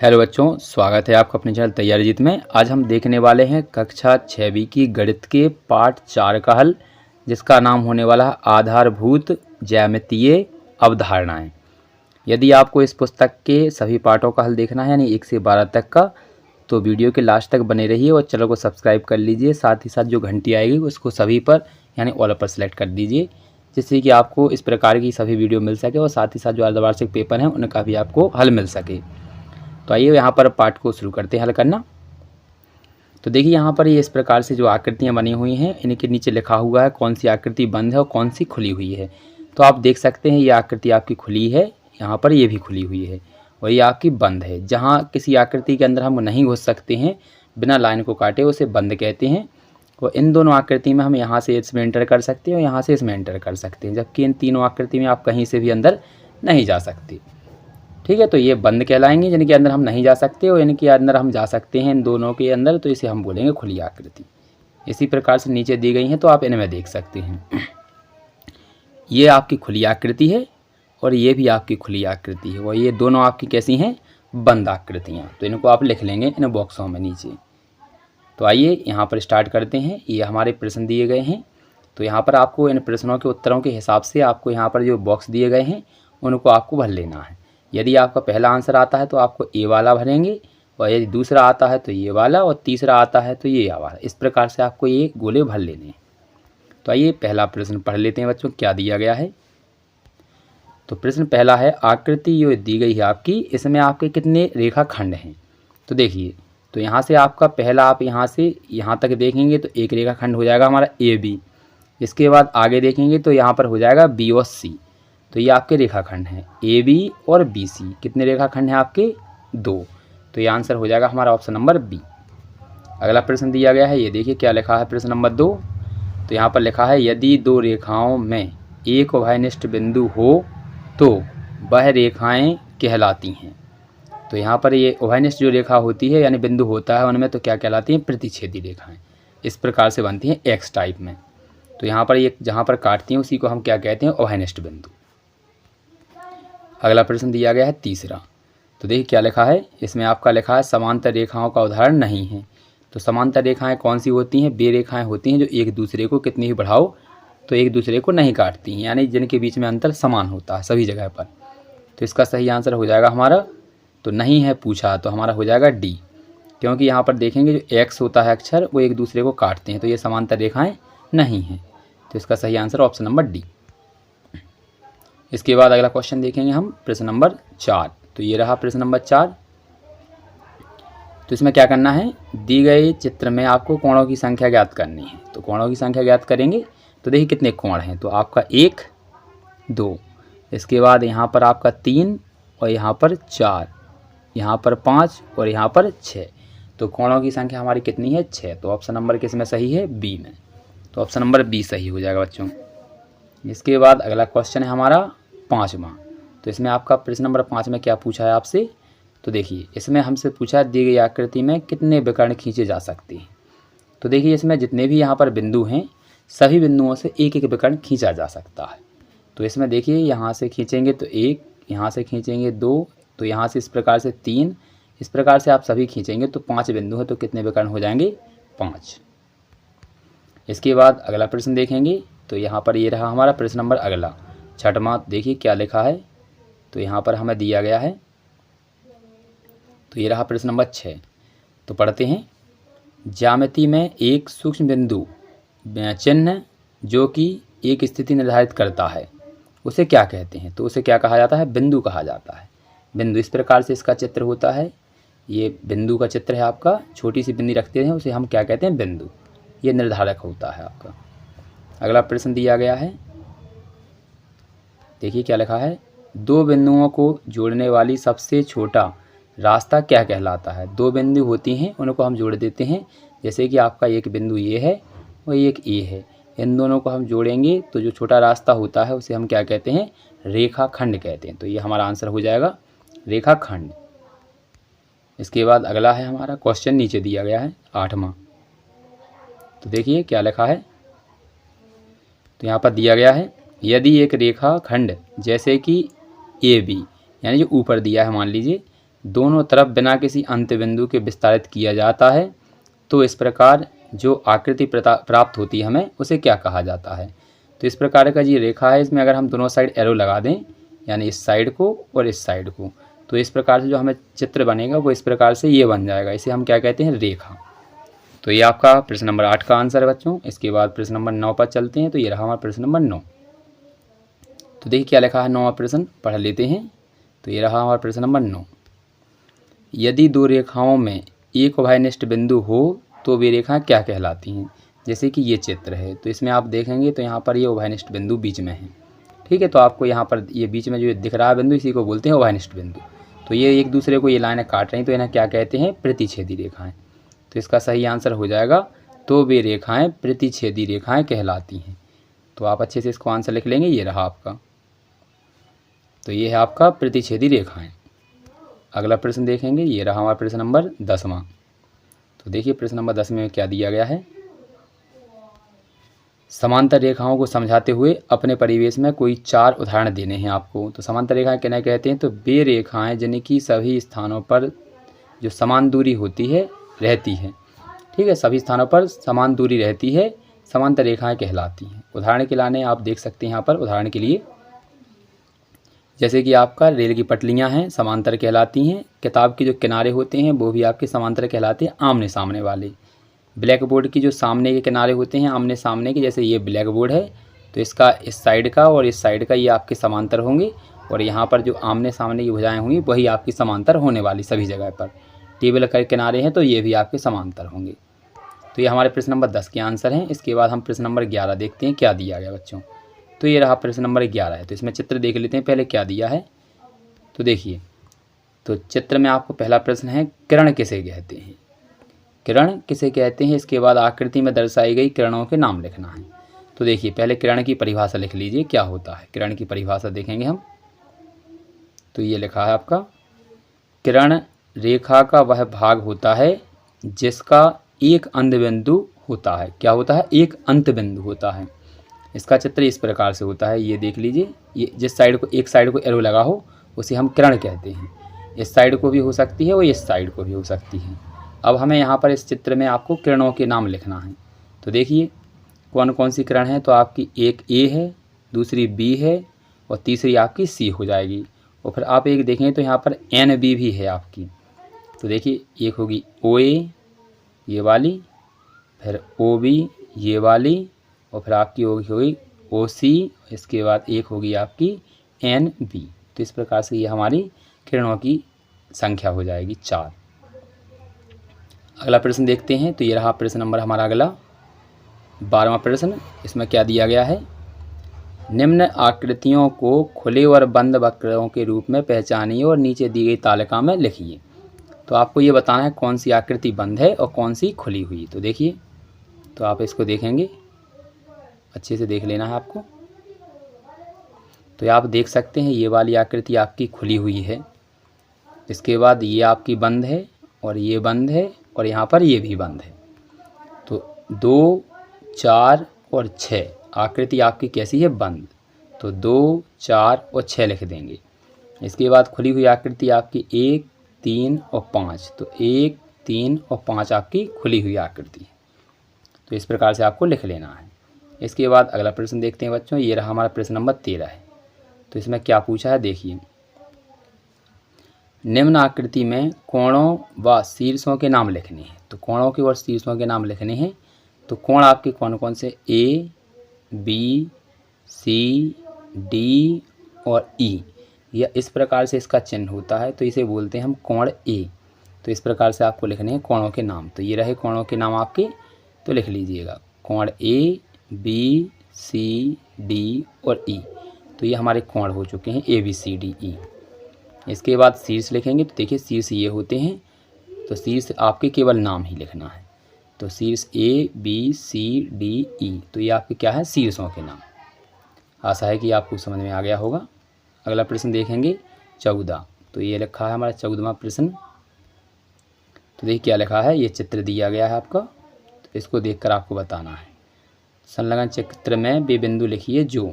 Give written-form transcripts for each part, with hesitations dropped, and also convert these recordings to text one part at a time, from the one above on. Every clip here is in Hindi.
हेलो बच्चों, स्वागत है आपका अपने चैनल तैयारी जीत में। आज हम देखने वाले हैं कक्षा 6वीं की गणित के पाठ 4 का हल, जिसका नाम होने वाला है आधारभूत ज्यामितीय अवधारणाएं। यदि आपको इस पुस्तक के सभी पाठों का हल देखना है यानी 1 से 12 तक का, तो वीडियो के लास्ट तक बने रहिए और चैनल को सब्सक्राइब कर लीजिए। साथ ही साथ जो घंटी आएगी उसको सभी पर यानी ऑल पर सेलेक्ट कर दीजिए, जिससे कि आपको इस प्रकार की सभी वीडियो मिल सके और साथ ही साथ जो अर्धवार्षिक पेपर हैं उनका भी आपको हल मिल सके। तो आइए यहाँ पर पाठ को शुरू करते हैं हल करना। तो देखिए यहाँ पर ये इस प्रकार से जो आकृतियाँ बनी हुई हैं, इनके नीचे लिखा हुआ है कौन सी आकृति बंद है और कौन सी खुली हुई है। तो आप देख सकते हैं ये आकृति आपकी खुली है, यहाँ पर ये भी खुली हुई है और ये आपकी बंद है। जहाँ किसी आकृति के अंदर हम नहीं घुस सकते हैं बिना लाइन को काटे, उसे बंद कहते हैं। और इन दोनों आकृति में हम यहाँ से इसमें एंटर कर सकते हैं और यहाँ से इसमें एंटर कर सकते हैं, जबकि इन तीनों आकृति में आप कहीं से भी अंदर नहीं जा सकते। ठीक है, तो ये बंद कहलाएंगे जिनके अंदर हम नहीं जा सकते, और इनके अंदर हम जा सकते हैं इन दोनों के अंदर, तो इसे हम बोलेंगे खुली आकृति। इसी प्रकार से नीचे दी गई हैं तो आप इनमें देख सकते हैं। ये आपकी खुली आकृति है और ये भी आपकी खुली आकृति है, और ये दोनों आपकी कैसी हैं, बंद आकृतियाँ। तो इनको आप लिख लेंगे इन बॉक्सों में नीचे। तो आइए यहाँ पर स्टार्ट करते हैं। ये हमारे प्रश्न दिए गए हैं, तो यहाँ पर आपको इन प्रश्नों के उत्तरों के हिसाब से आपको यहाँ पर जो बॉक्स दिए गए हैं उनको आपको भर लेना है। यदि आपका पहला आंसर आता है तो आपको ए वाला भरेंगे, और यदि दूसरा आता है तो ये वाला, और तीसरा आता है तो ये वाला। इस प्रकार से आपको ये गोले भर लेने हैं। तो आइए पहला प्रश्न पढ़ लेते हैं बच्चों, क्या दिया गया है। तो प्रश्न पहला है, आकृति जो दी गई है आपकी, इसमें आपके कितने रेखाखंड हैं। तो देखिए, तो यहाँ से आपका पहला, आप यहाँ से यहाँ तक देखेंगे तो एक रेखाखंड हो जाएगा हमारा ए बी। इसके बाद आगे देखेंगे तो यहाँ पर हो जाएगा बी और सी। तो ये आपके रेखाखंड हैं ए बी और बी सी। कितने रेखाखंड हैं आपके, 2। तो ये आंसर हो जाएगा हमारा ऑप्शन नंबर बी। अगला प्रश्न दिया गया है, ये देखिए क्या लिखा है प्रश्न नंबर 2। तो यहाँ पर लिखा है, यदि दो रेखाओं में एक उभयनिष्ठ बिंदु हो तो वह रेखाएं कहलाती हैं। तो यहाँ पर ये उभयनिष्ठ जो रेखा होती है यानी बिंदु होता है उनमें, तो क्या कहलाती हैं, प्रतिच्छेदी रेखाएं। इस प्रकार से बनती हैं एक्स टाइप में। तो यहाँ पर ये जहाँ पर काटती हैं उसी को हम क्या कहते हैं, उभयनिष्ठ बिंदु। अगला प्रश्न दिया गया है तीसरा। तो देखिए क्या लिखा है, इसमें आपका लिखा है समांतर रेखाओं का उदाहरण नहीं है। तो समांतर रेखाएं कौन सी होती हैं, वे रेखाएं होती हैं जो एक दूसरे को कितनी ही बढ़ाओ तो एक दूसरे को नहीं काटती हैं, यानी जिनके बीच में अंतर समान होता है सभी जगह पर। तो इसका सही आंसर हो जाएगा हमारा, तो नहीं है पूछा तो हमारा हो जाएगा डी, क्योंकि यहाँ पर देखेंगे जो एक्स होता है अक्षर, वो एक दूसरे को काटते हैं, तो ये समांतर रेखाएँ नहीं हैं। तो इसका सही आंसर ऑप्शन नंबर डी। इसके बाद अगला क्वेश्चन देखेंगे हम, प्रश्न नंबर 4। तो ये रहा प्रश्न नंबर 4। तो इसमें क्या करना है, दी गए चित्र में आपको कोणों की संख्या ज्ञात करनी है। तो कोणों की संख्या ज्ञात करेंगे, तो देखिए कितने कोण हैं। तो आपका 1 2, इसके बाद यहाँ पर आपका 3, और यहाँ पर 4, यहाँ पर 5 और यहाँ पर 6। तो कोणों की संख्या हमारी कितनी है, 6। तो ऑप्शन नंबर किस में सही है, बी में। तो ऑप्शन नंबर बी सही हो जाएगा बच्चों। इसके बाद अगला क्वेश्चन है हमारा 5वां। तो इसमें आपका प्रश्न नंबर 5 में क्या पूछा है आपसे। तो देखिए इसमें हमसे पूछा है, दी गई आकृति में कितने विकर्ण खींचे जा सकते हैं। तो देखिए इसमें जितने भी यहाँ पर बिंदु हैं सभी बिंदुओं से एक एक विकर्ण खींचा जा सकता है। तो इसमें देखिए यहाँ से खींचेंगे तो 1, यहाँ से खींचेंगे 2, तो यहाँ से इस प्रकार से 3, इस प्रकार से आप सभी खींचेंगे तो 5 बिंदु है, तो कितने विकर्ण हो जाएंगे, 5। इसके बाद अगला प्रश्न देखेंगे। तो यहाँ पर ये रहा हमारा प्रश्न नंबर अगला 6वां। देखिए क्या लिखा है, तो यहाँ पर हमें दिया गया है। तो ये रहा प्रश्न नंबर 6। तो पढ़ते हैं, ज्यामिति में एक सूक्ष्म बिंदु चिन्ह जो कि एक स्थिति निर्धारित करता है उसे क्या कहते हैं। तो उसे क्या कहा जाता है, बिंदु कहा जाता है। बिंदु इस प्रकार से इसका चित्र होता है, ये बिंदु का चित्र है आपका, छोटी सी बिंदी रखते हैं उसे हम क्या कहते हैं, बिंदु। ये निर्धारक होता है आपका। अगला प्रश्न दिया गया है, देखिए क्या लिखा है, दो बिंदुओं को जोड़ने वाली सबसे छोटा रास्ता क्या कहलाता है। दो बिंदु होती हैं उनको हम जोड़ देते हैं, जैसे कि आपका एक बिंदु ये है और एक ए है, इन दोनों को हम जोड़ेंगे तो जो छोटा रास्ता होता है उसे हम क्या कहते हैं, रेखाखंड कहते हैं। तो ये हमारा आंसर हो जाएगा रेखाखंड। इसके बाद अगला है हमारा क्वेश्चन, नीचे दिया गया है 8वां। तो देखिए क्या लिखा है, तो यहाँ पर दिया गया है, यदि एक रेखाखंड जैसे कि ए बी, यानी जो ऊपर दिया है मान लीजिए, दोनों तरफ बिना किसी अंत्य बिंदु के विस्तारित किया जाता है तो इस प्रकार जो आकृति प्राप्त होती है हमें उसे क्या कहा जाता है। तो इस प्रकार का ये रेखा है, इसमें अगर हम दोनों साइड एरो लगा दें यानी इस साइड को और इस साइड को, तो इस प्रकार से जो हमें चित्र बनेगा वो इस प्रकार से ये बन जाएगा। इसे हम क्या कहते हैं, रेखा। तो ये आपका प्रश्न नंबर 8 का आंसर है बच्चों। इसके बाद प्रश्न नंबर 9 पर चलते हैं। तो ये रहा हमारा प्रश्न नंबर 9। तो देखिए क्या लिखा है 9वां प्रश्न, पढ़ लेते हैं। तो ये रहा हमारा प्रश्न नंबर 9। यदि दो रेखाओं में एक उभयनिष्ठ बिंदु हो तो वे रेखाएं क्या कहलाती हैं। जैसे कि ये चित्र है, तो इसमें आप देखेंगे तो यहाँ पर ये उभयनिष्ठ बिंदु बीच में है। ठीक है, तो आपको यहाँ पर ये बीच में जो दिख रहा है बिंदु, इसी को बोलते हैं उभयनिष्ठ बिंदु। तो ये एक दूसरे को ये लाइनें काट रही हैं, तो इन्हें क्या कहते हैं, प्रतिच्छेदी रेखाएं। तो इसका सही आंसर हो जाएगा, तो वे रेखाएं प्रतिच्छेदी रेखाएं कहलाती हैं। तो आप अच्छे से इसको आंसर लिख लेंगे, ये रहा आपका। तो ये है आपका प्रतिच्छेदी रेखाएं। अगला प्रश्न देखेंगे, ये रहा हमारा प्रश्न नंबर 10वां। तो देखिए प्रश्न नंबर 10 में क्या दिया गया है। समांतर रेखाओं को समझाते हुए अपने परिवेश में कोई 4 उदाहरण देने हैं आपको। तो समांतर रेखाएं किन्हें कहते हैं, तो वे रेखाएं जिनकी सभी स्थानों पर जो समान दूरी होती है रहती है। ठीक है, सभी स्थानों पर समान दूरी रहती है, समांतर रेखाएं कहलाती हैं। उदाहरण के लाने आप देख सकते हैं यहाँ पर, उदाहरण के लिए जैसे कि आपका रेल की पटलियाँ हैं, समांतर कहलाती हैं। किताब के जो किनारे होते हैं वो भी आपके समांतर कहलाते हैं, आमने सामने वाले। ब्लैक बोर्ड की जो सामने के किनारे होते हैं आमने सामने के, जैसे ये ब्लैक बोर्ड है तो इसका इस साइड का और इस साइड का ये आपके समांतर होंगे, और यहाँ पर जो आमने सामने की भुजाएं होंगी वही आपकी समांतर होने वाली सभी जगह पर। टेबल के किनारे हैं तो ये भी आपके समांतर होंगे। तो ये हमारे प्रश्न नंबर 10 के आंसर हैं। इसके बाद हम प्रश्न नंबर 11 देखते हैं क्या दिया गया बच्चों। तो ये रहा प्रश्न नंबर 11 है। तो इसमें चित्र देख लेते हैं पहले क्या दिया है। तो देखिए, तो चित्र में आपको पहला प्रश्न है, किरण किसे कहते हैं। किरण किसे कहते हैं, इसके बाद आकृति में दर्शाई गई किरणों के नाम लिखना है। तो देखिए पहले किरण की परिभाषा लिख लीजिए, क्या होता है किरण की परिभाषा देखेंगे हम। तो ये लिखा है आपका, किरण रेखा का वह भाग होता है जिसका एक अंत बिंदु होता है। क्या होता है, एक अंत बिंदु होता है। इसका चित्र इस प्रकार से होता है, ये देख लीजिए। ये जिस साइड को, एक साइड को एरो लगा हो उसे हम किरण कहते हैं। इस साइड को भी हो सकती है और इस साइड को भी हो सकती है। अब हमें यहाँ पर इस चित्र में आपको किरणों के नाम लिखना है। तो देखिए कौन कौन सी किरण है। तो आपकी एक ए है, दूसरी बी है और तीसरी आपकी सी हो जाएगी। और फिर आप एक देखें तो यहाँ पर एन बी भी है आपकी। तो देखिए एक होगी ओ ए ये वाली, फिर ओ बी ये वाली, और फिर आपकी होगी ओ सी, इसके बाद एक होगी आपकी एन बी। तो इस प्रकार से ये हमारी किरणों की संख्या हो जाएगी 4। अगला प्रश्न देखते हैं। तो ये रहा प्रश्न नंबर हमारा अगला 12वां प्रश्न। इसमें क्या दिया गया है, निम्न आकृतियों को खुले और बंद वक्रों के रूप में पहचानिए और नीचे दी गई तालिका में लिखिए। तो आपको ये बताना है कौन सी आकृति बंद है और कौन सी खुली हुई। तो देखिए, तो आप इसको देखेंगे, अच्छे से देख लेना है आपको। तो आप देख सकते हैं ये वाली आकृति आपकी खुली हुई है, इसके बाद ये आपकी बंद है और ये बंद है और यहाँ पर ये भी बंद है। तो 2, 4 और 6 आकृति आपकी कैसी है, बंद। तो 2, 4 और 6 लिख देंगे। इसके बाद खुली हुई आकृति आपकी 1, 3 और 5। तो 1, 3 और 5 आपकी खुली हुई आकृति। तो इस प्रकार से आपको लिख लेना है। इसके बाद अगला प्रश्न देखते हैं बच्चों। ये रहा हमारा प्रश्न नंबर 13 है। तो इसमें क्या पूछा है देखिए, निम्न आकृति में कोणों व शीर्षों के नाम लिखने हैं। तो कोणों के और शीर्षों के नाम लिखने हैं। तो कोण आपके कौन कौन से, ए, बी, सी, डी और ई। यह इस प्रकार से इसका चिन्ह होता है, तो इसे बोलते हैं हम कोण ए। तो इस प्रकार से आपको लिखने हैं कोणों के नाम। तो ये रहे कोणों के नाम आपके, तो लिख लीजिएगा कोण ए, बी, सी, डी और ई। तो ये हमारे कोण हो चुके हैं ए, बी, सी, डी, ई। इसके बाद शीर्ष लिखेंगे। तो देखिए शीर्ष ये होते हैं, तो शीर्ष आपके केवल नाम ही लिखना है। तो शीर्ष ए, बी, सी, डी, ई। तो ये आपके क्या है, शीर्षों के नाम। आशा है कि आपको समझ में आ गया होगा। अगला प्रश्न देखेंगे 14। तो ये लिखा है हमारा 14वां प्रश्न। तो देखिए क्या लिखा है, ये चित्र दिया गया है आपका, तो इसको देखकर आपको बताना है। संलग्न चित्र में वे बिंदु लिखिए जो।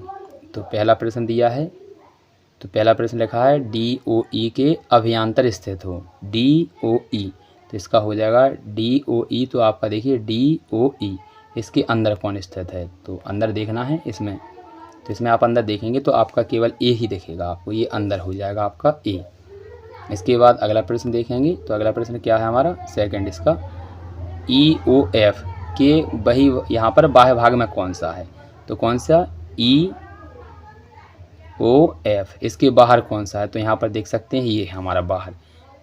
तो पहला प्रश्न दिया है तो पहला प्रश्न लिखा है DOE के अभियांतर स्थित हो, DOE, तो इसका हो जाएगा DOE। तो आपका देखिए DOE, इसके अंदर कौन स्थित है, तो अंदर देखना है इसमें। तो इसमें आप अंदर देखेंगे तो आपका केवल ए ही दिखेगा आपको, ये अंदर हो जाएगा आपका ए। इसके बाद अगला प्रश्न देखेंगे, तो अगला प्रश्न क्या है हमारा सेकंड इसका, EOF के वही यहाँ पर बाह्य भाग में कौन सा है, तो कौन सा EOF, इसके बाहर कौन सा है, तो यहाँ पर देख सकते हैं ये है हमारा बाहर,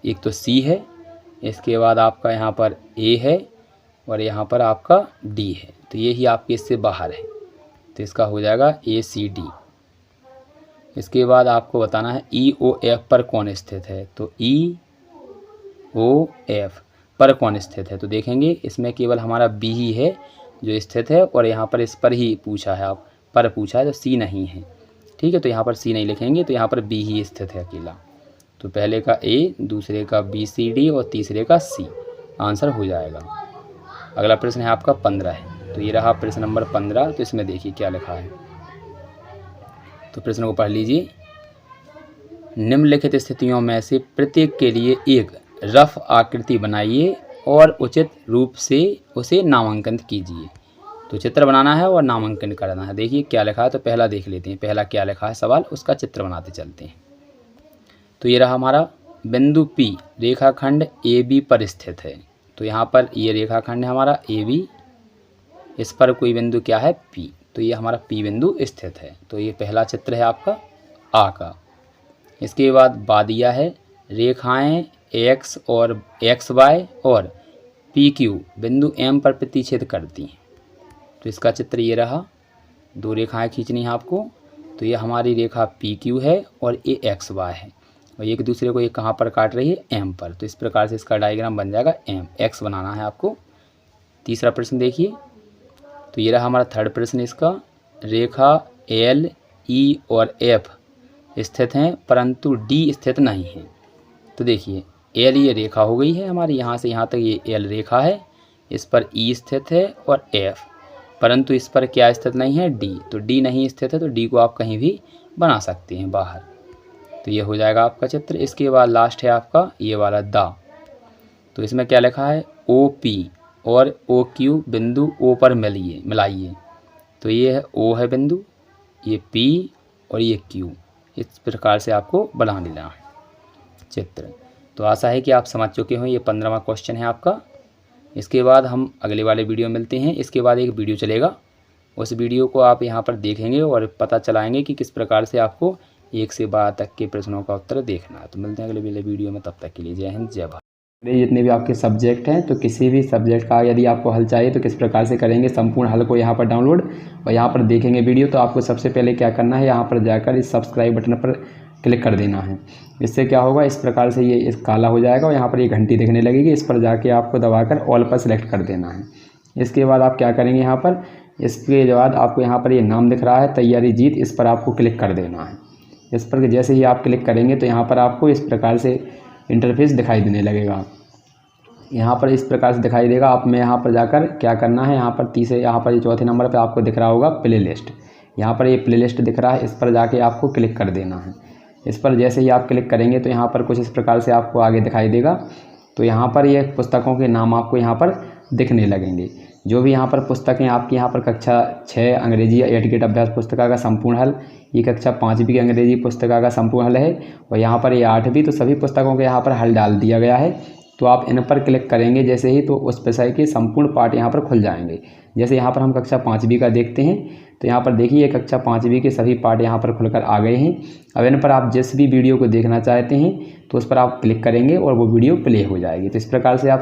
एक तो C है, इसके बाद आपका यहाँ पर A है और यहाँ पर आपका D है, तो ये ही आपके इससे बाहर है, तो इसका हो जाएगा ACD। इसके बाद आपको बताना है EOF पर कौन स्थित है, तो EOF पर कौन स्थित है, तो देखेंगे इसमें केवल हमारा B ही है जो स्थित है, और यहाँ पर इस पर ही पूछा है, आप पर पूछा है, तो C नहीं है, ठीक है। तो यहाँ पर C नहीं लिखेंगे, तो यहाँ पर B ही स्थित है अकेला। तो पहले का A, दूसरे का BCD और तीसरे का C, आंसर हो जाएगा। अगला प्रश्न है आपका 15 है, तो ये रहा प्रश्न नंबर 15। तो इसमें देखिए क्या लिखा है, तो प्रश्न को पढ़ लीजिए। निम्नलिखित स्थितियों में से प्रत्येक के लिए एक रफ आकृति बनाइए और उचित रूप से उसे नामांकित कीजिए। तो चित्र बनाना है और नामांकन करना है। देखिए क्या लिखा है, तो पहला देख लेते हैं, पहला क्या लिखा है सवाल, उसका चित्र बनाते चलते हैं। तो ये रहा हमारा बिंदु P रेखाखंड AB पर स्थित है। तो यहाँ पर ये रेखाखंड है हमारा AB, इस पर कोई बिंदु क्या है P, तो ये हमारा P बिंदु स्थित है। तो ये पहला चित्र है आपका A का। इसके बाद दिया है रेखाएं X और XY और PQ बिंदु M पर प्रतिच्छेद करती हैं। तो इसका चित्र ये रहा, दो रेखाएं खींचनी है आपको। तो ये हमारी रेखा PQ है और ये XY है, और एक दूसरे को ये कहाँ पर काट रही है, M पर। तो इस प्रकार से इसका डायग्राम बन जाएगा X बनाना है आपको। तीसरा प्रश्न देखिए, तो ये रहा हमारा थर्ड प्रश्न इसका, रेखा L, E और F स्थित हैं परंतु D स्थित नहीं है। तो देखिए L ये रेखा हो गई है हमारी, यहाँ से यहाँ तक ये L रेखा है, इस पर E स्थित है और F, परंतु इस पर क्या स्थित नहीं है, D। तो D नहीं स्थित है, तो D को आप कहीं भी बना सकते हैं बाहर। तो ये हो जाएगा आपका चित्र। इसके बाद लास्ट है आपका ये वाला दा। तो इसमें क्या लिखा है, OP और OQ बिंदु O पर मिलाइए। तो ये है O है बिंदु, ये P और ये Q, इस प्रकार से आपको बना लेना है चित्र। तो आशा है कि आप समझ चुके हो। ये 15वां क्वेश्चन है आपका। इसके बाद हम अगले वाले वीडियो मिलते हैं। इसके बाद एक वीडियो चलेगा, उस वीडियो को आप यहाँ पर देखेंगे और पता चलाएंगे कि किस प्रकार से आपको 1 से 12 तक के प्रश्नों का उत्तर देखना है। तो मिलते हैं अगले वीडियो में, तब तक के लिए जय हिंद जय भारत। जितने भी आपके सब्जेक्ट हैं, तो किसी भी सब्जेक्ट का यदि आपको हल चाहिए तो किस प्रकार से करेंगे, संपूर्ण हल को यहाँ पर डाउनलोड और यहाँ पर देखेंगे वीडियो। तो आपको सबसे पहले क्या करना है, यहाँ पर जाकर इस सब्सक्राइब बटन पर क्लिक कर देना है। इससे क्या होगा, इस प्रकार से ये इस काला हो जाएगा और यहाँ पर ये घंटी दिखने लगेगी, इस पर जाके आपको दबाकर ऑल पर सेलेक्ट कर देना है। इसके बाद आप क्या करेंगे, यहाँ पर इसके बाद आपको यहाँ पर ये नाम दिख रहा है तैयारी जीत, इस पर आपको क्लिक कर देना है। इस पर जैसे ही आप क्लिक करेंगे तो यहाँ पर आपको इस प्रकार से इंटरफेस दिखाई देने लगेगा। यहाँ पर इस प्रकार से दिखाई देगा। आप में यहाँ पर जाकर क्या करना है, यहाँ पर यहाँ पर चौथे नंबर पे आपको दिख रहा होगा प्ले लिस्ट। यहाँ पर ये प्ले लिस्ट दिख रहा है, इस पर जाके आपको क्लिक कर देना है। इस पर जैसे ही आप क्लिक करेंगे तो यहाँ पर कुछ इस प्रकार से आपको आगे दिखाई देगा। तो यहाँ पर ये पुस्तकों के नाम आपको यहाँ पर दिखने लगेंगे। जो भी यहाँ पर पुस्तकें आपकी यहाँ पर कक्षा 6 अंग्रेजी या एटिकेट अभ्यास पुस्तिका का संपूर्ण हल, ये कक्षा 5वीं की अंग्रेजी पुस्तिका का संपूर्ण हल है, और यहाँ पर ये 8वीं, तो सभी पुस्तकों के यहाँ पर हल डाल दिया गया है। तो आप इन पर क्लिक करेंगे जैसे ही, तो उस विषय के संपूर्ण पाठ यहाँ पर खुल जाएंगे। जैसे यहाँ पर हम कक्षा 5वीं का देखते हैं, तो यहाँ पर देखिए कक्षा 5वीं के सभी पाठ यहाँ पर खुलकर आ गए हैं। अब इन पर आप जिस भी वीडियो को देखना चाहते हैं तो उस पर आप क्लिक करेंगे और वो वीडियो प्ले हो जाएगी। तो इस प्रकार से आप